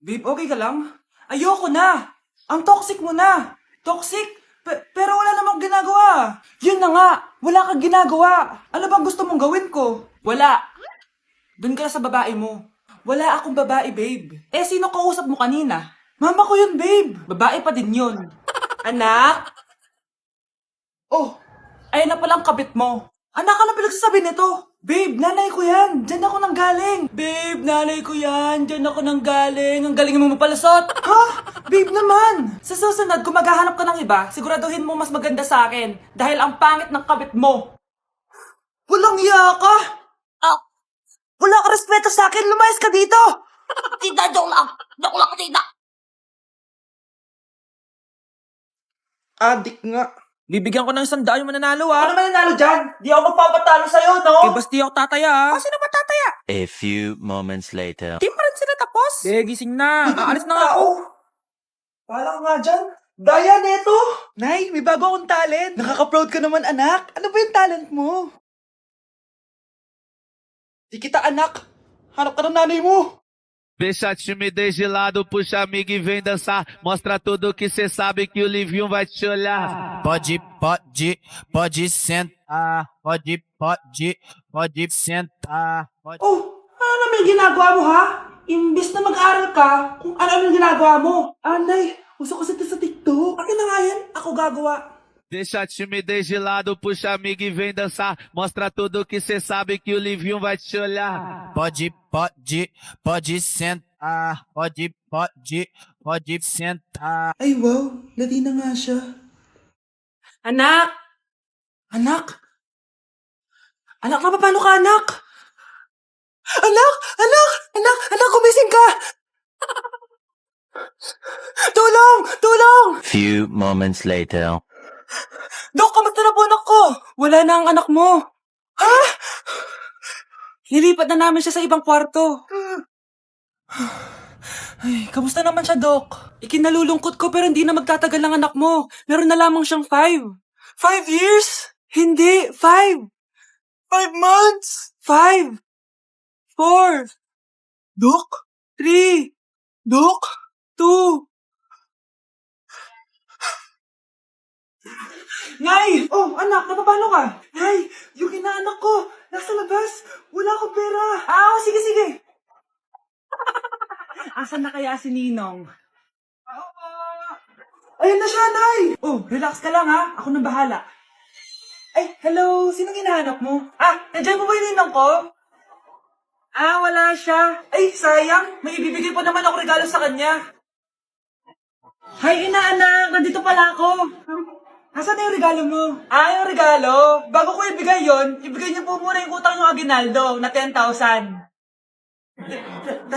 Babe, okay ka lang? Ayoko na! Ang toxic mo na! Toxic? Pero wala namang ginagawa. Yun na nga, wala kang ginagawa. Ano bang gusto mong gawin ko? Wala. Doon ka na sa babae mo. Wala akong babae, babe. Eh, sino kausap mo kanina? Mama ko yun, babe. Babae pa din yun. Anak? Oh, ayun na palang kabit mo. Anak, ano pinagsasabi nito? Babe, nanay ko yan. Diyan ako nang galing. Babe, nanay ko yan. Diyan ako nang galing. Ang galing mo mapalasot. Ha? Babe naman. Sa susunod, kung maghahanap ka ng iba, siguraduhin mo mas maganda sa akin. Dahil ang pangit ng kabit mo. Walang iya ka. Ah, wala ka respeto sa akin. Lumayas ka dito. Tita, joke lang. Joke lang, tita. Adik nga. Bibigyan ko ng 100 yung mananalo Ano mananalo dyan? Di ako magpapatalo sa'yo, no? Eh, basti ako tataya Sino ba tataya? A few moments later. Di pa rin sila tapos? Eh, gising na. Aalis na nga ako. Pala ka nga dyan. Daya neto! Nay, may bago akong talent. Nakaka-proud ka naman, anak. Ano ba yung talent mo? Di kita, anak. Hanap ka ng nanay mo. Deixa a timidez de lado, puxa amigo e vem dançar. Mostra tudo que cê sabe que o Livinho vai te olhar. Pode sentar, pode sentar. Oh, ano naman yung ginagawa mo, ha? Imbis na mag-aral ka, kung ano yung ginagawa mo. Anay, uso kasi ito sa TikTok. Akin na nga yan, ako gagawa. Deixa a timidez de lado, puxa amigo e vem dançar. Mostra tudo que cê sabe que o Livinho vai te olhar. Pode sentar, pode sentar. Ay, wow, Latina nga siya. Anak! Anak! Anak, paano ka, anak? Anak, gumising ka! Tulong! Few moments later. Dok, kamusta na po anak ko? Wala na ang anak mo. Ha? Nilipat na namin siya sa ibang kwarto. Ay, kamusta naman siya, Dok? Ikinalulungkot ko pero hindi na magtatagal ang anak mo. Meron na lamang siyang 5. 5 years? Hindi, 5. 5 months? 5. 4. Dok? 3. Dok? 2. Nay! Oh, anak, napapano ka? Nay, yung inaanak ko, nasa labas. Wala akong pera. Sige. Asan na kaya si Ninong? Ayun na siya, Nay! Oh, relax ka lang ha. Ako nang bahala. Ay, hello. Sinong hinahanap mo? Nandiyan mo ba yung Ninong ko? Wala siya. Ay, sayang. May ibibigay pa naman ako regalo sa kanya. Hay, inaanak. Nandito pala ako. Asan na yung regalo mo? Yung regalo? Bago ko ibigay yon, ibigay niyo po muna yung utang yung Aguinaldo na 10,000. 10,000?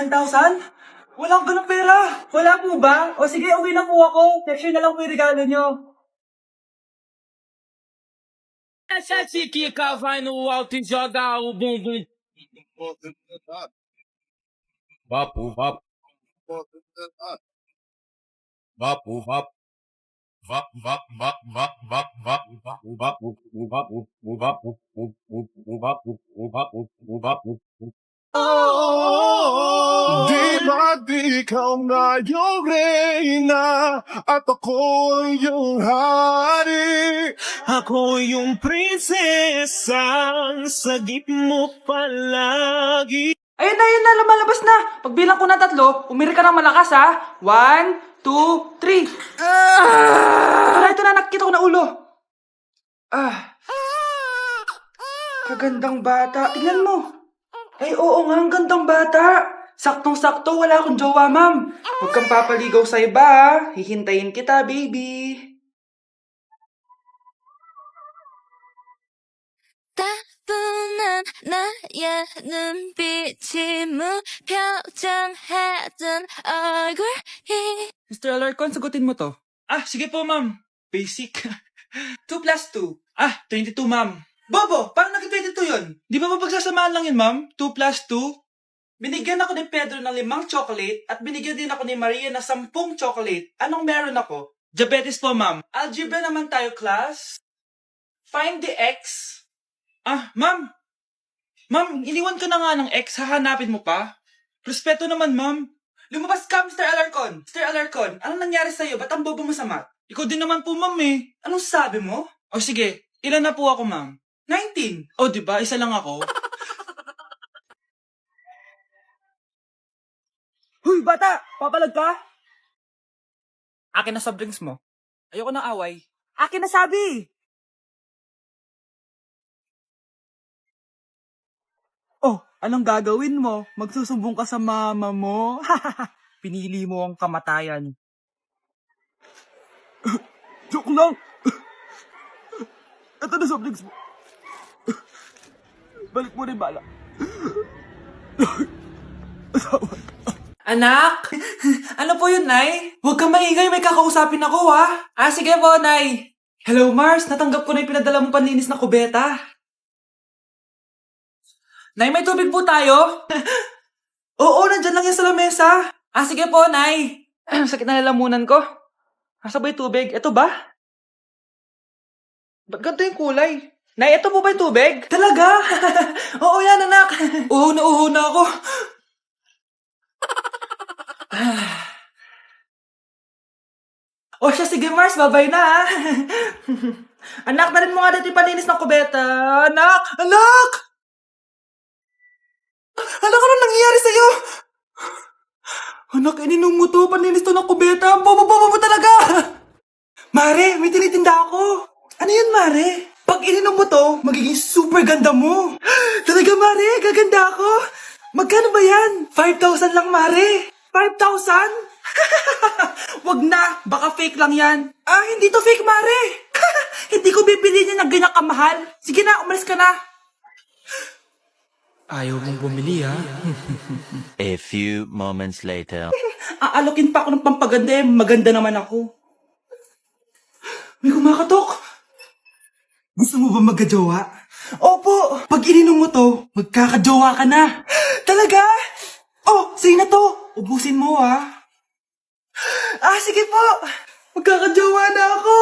Walang ganong pera. Wala po ba? O sige, uwi na po ako. Texture na lang po yung regalo niyo. Essa chiquica vai no alto e joga o bumbum. Vapo, vapo. Vapo, vapo. Di ba't ikaw na yung reyna at ako yung hari? Ako yung prinsesang sagip mo palagi. Ayun na, lumalabas na. Pagbilang ko na 3, umiri ka ng malakas ha. 1, 2, 3. Ito na, nakikita ko na ulo. Kagandang bata. Tingnan mo. Ay, oo nga, ang gandang bata. Saktong-sakto, wala akong jowa, ma'am. Huwag kang papaligaw sa iba, ha? Hihintayin kita, baby. 따분한 나의 눈빛이 무표정했던 얼굴이 Mr. Alarcon, sagutin mo to. Sige po, ma'am. Basic. 2 plus 2. 22, ma'am. Bobo, paano naging 22 yun? Di ba mapagsasamaan lang yun, ma'am? 2 plus 2? Binigyan ako ni Pedro ng 5 chocolate at binigyan din ako ni Maria ng 10 chocolate. Anong meron ako? Diabetes po, ma'am. Algebra naman tayo, class. Find the x. Ma'am. Ma'am, iniwan ka na nga ng x. Hahanapin mo pa? Respeto naman, ma'am. Lumabas ka, Mr. Alarcon. Mr. Alarcon, anong nangyari sa'yo? Ba't ang bobo mo sa math? Ikaw din naman po, ma'am eh. Anong sabi mo? O sige, ilan na po ako, ma'am? 19. O, di ba? Isa lang ako. Huy, bata! Papalag ka? Akin na soft drinks mo. Ayoko ng away. Akin na sabi! Oh, anong gagawin mo? Magsusumbong ka sa mama mo? Pinili mo ang kamatayan. Joke lang! Ito na soft drinks mo. Balik mo rin bala. Anak! Ano po yun, Nay? Huwag kang maingay, may kakausapin ako, ha? Ah, sige po, Nay. Hello, Mars. Natanggap ko na yung pinadala mong panlinis na kubeta. Nay, may tubig po tayo? Oo, nandyan lang yan sa lamesa. Ah, sige po, Nay. Sakit na lalamunan ko. Asa ba yung tubig? Ito ba? Ba't ganito yung kulay? Nay, ito po ba yung tubig? Talaga? Oo yan, anak. Uho na ako. O siya, sige Mars, babay na ha. Anak, dalhin mo nga dito yung palinis ng kubeta. Anak! Anak! Anak, anong nangyayari sa'yo? Anak, ininom mo to, palinis to ng kubeta. Ang bobo-bobo mo talaga! Mare, may tinitinda ako. Ano yun, Mare? Pag ininom mo to, magiging super ganda mo. Talaga, Mare, gaganda ako. Magkano ba yan? 5,000 lang, Mare. 5,000? Wag na, baka fake lang yan. Ah, hindi to fake, Mare. Hindi ko bibili niya ng ganyan kamahal. Sige na, umalis ka na. Ayaw mong bumili, ha? A few moments later. Aalokin pa ako ng pampaganda eh. Maganda naman ako. May kumakatok. Gusto mo ba magkajowa? Opo! Pag ininom mo to, magkakajowa ka na. Talaga? Oh, sa'yo na to. Ubusin mo, ha? Ah, sige po. Magkakajowa na ako.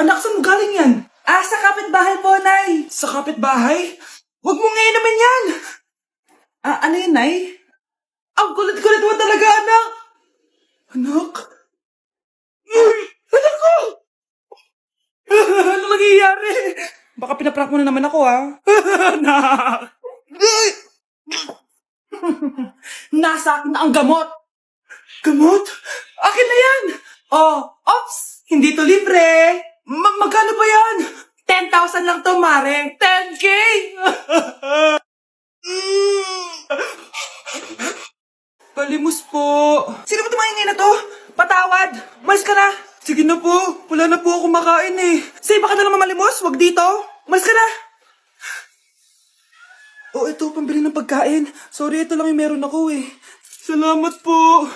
Anak, saan mo galing yan? Ah, sa kapitbahay po, Nay. Sa kapitbahay? Huwag mo ngayon naman yan. Ah, ano yun, Nay? Ang kulit-kulit mo talaga, anak. Anak? Anak ko! Ano nangyayari? Baka pinaprank mo na naman ako, ha? Anak! Nasa akin na ang gamot. Gamot? Akin na yan! Oh, ops! Hindi to libre! Magkano ba yan? 10,000 lang to, Mare. 10K! Palimus po. Sino ba tumahingay na to? Patawad. Umalis ka na. Sige na po. Wala na po ako makain eh. Say, baka na lang mamalimos. Wag dito. Umalis ka na. Oh, ito. Pambili ng pagkain. Sorry, ito lang yung meron ako eh. Salamat po.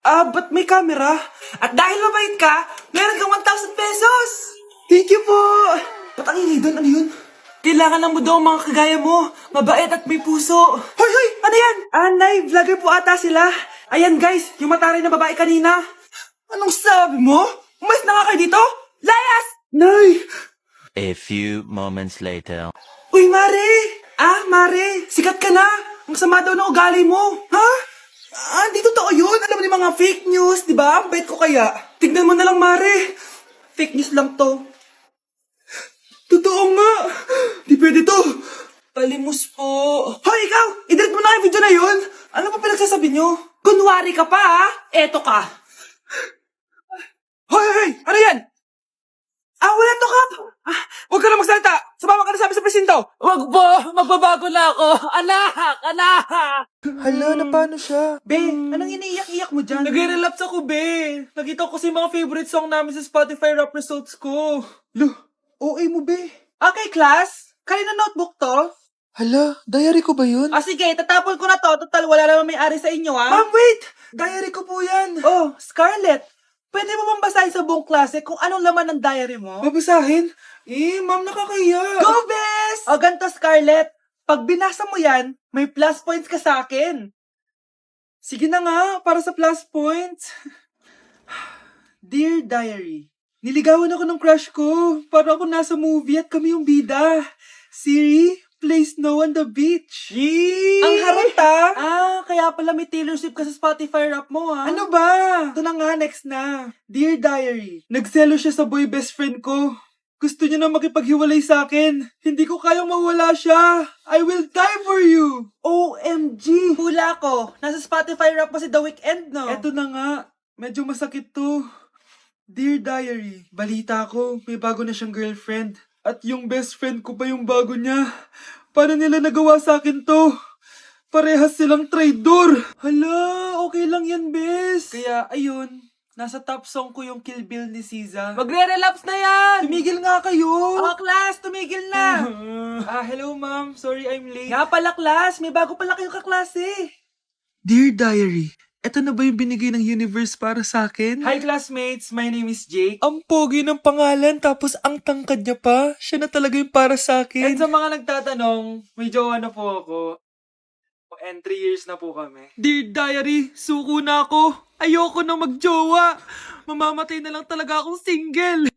Ah, ba't may camera? At dahil mabait ka, meron kang 1,000 pesos! Thank you po! Ba't ang ingay doon? Ano yun? Kailangan lang mo daw ang mga kagaya mo. Mabait at may puso. Hoy, hoy! Ano yan? Ah, Nay, vlogger po ata sila. Ayan guys, yung mataray na babae kanina. Anong sabi mo? Umalis na nga kayo dito? Layas! Nay! A few moments later. Uy, Mare! Ah, Mare, sikat ka na. Ang sama daw ng ugali mo. Ha? Ah, di totoo yun. Alam mo yung mga fake news, di ba? Ang bait ko kaya. Tignan mo na lang, Mare. Fake news lang to. Totoo nga. Di pwede to. Palimus po. Hoy, ikaw! I-delete mo na yung video na yun. Ano pa pinagsasabi nyo? Kunwari ka pa, ha? Eto ka. Hoy, hoy! Ano yan? Ah, wala to, Kap! Ah, huwag ka na magsalita! Sumama ka na sa amin sa presinto! Wag po! Magbabago na ako! Anak! Anak! Hala, na paano siya? Be, anong iniiyak-iyak mo dyan? Nagre-relapse ako, Be. Nakita ko kasi mga favorite song namin sa Spotify rap results ko. Lo, OA mo, Be. Okay, class. Kanina notebook to? Hala, diary ko ba yun? Ah, sige, tatapon ko na to. Total, wala naman may-ari sa inyo, ha? Ma'am, wait! Diary ko po yan. Oh, Scarlett. Pwede mo bang basahin sa buong klase kung anong laman ng diary mo? Babasahin? Ma'am, nakakahiya. Go, Bes! O, ganito, Scarlett. Pag binasa mo yan, may plus points ka sa akin. Sige na nga, para sa plus points. Dear Diary, niligawan ako ng crush ko. Para ako nasa movie at kami yung bida. Siri, play play Snow on the Beach. Yee! Ang harot kaya pala may Taylor Swift ka sa Spotify rap mo Ano ba? Ito na nga, next na. Dear Diary, nagselo siya sa boy best friend ko. Gusto niya na makipaghiwalay sa akin. Hindi ko kayang mawala siya. I will die for you. OMG! Hula ko. Nasa Spotify rap pa si The Weeknd, no? Eto na nga. Medyo masakit to. Dear Diary, balita ko, may bago na siyang girlfriend. At yung best friend ko pa yung bago niya. Paano nila nagawa sa akin to? Parehas silang traidor. Hala, okay lang yan, bes. Kaya, ayun. Nasa top song ko yung Kill Bill ni SZA. Magre-relapse na yan! Tumigil nga kayo! Class, tumigil na! Hello ma'am. Sorry I'm late. Nga pala, class. May bago pala kayong kaklase. Dear Diary, eto na ba yung binigay ng universe para sa akin? Hi classmates, my name is Jake. Ang pogi ng pangalan, tapos ang tangkad niya pa. Siya na talaga yung para sa akin. And sa mga nagtatanong, may jowa na po ako. And 3 years na po kami. Dear Diary, suko na ako. Ayoko na magjowa. Mamamatay na lang talaga akong single.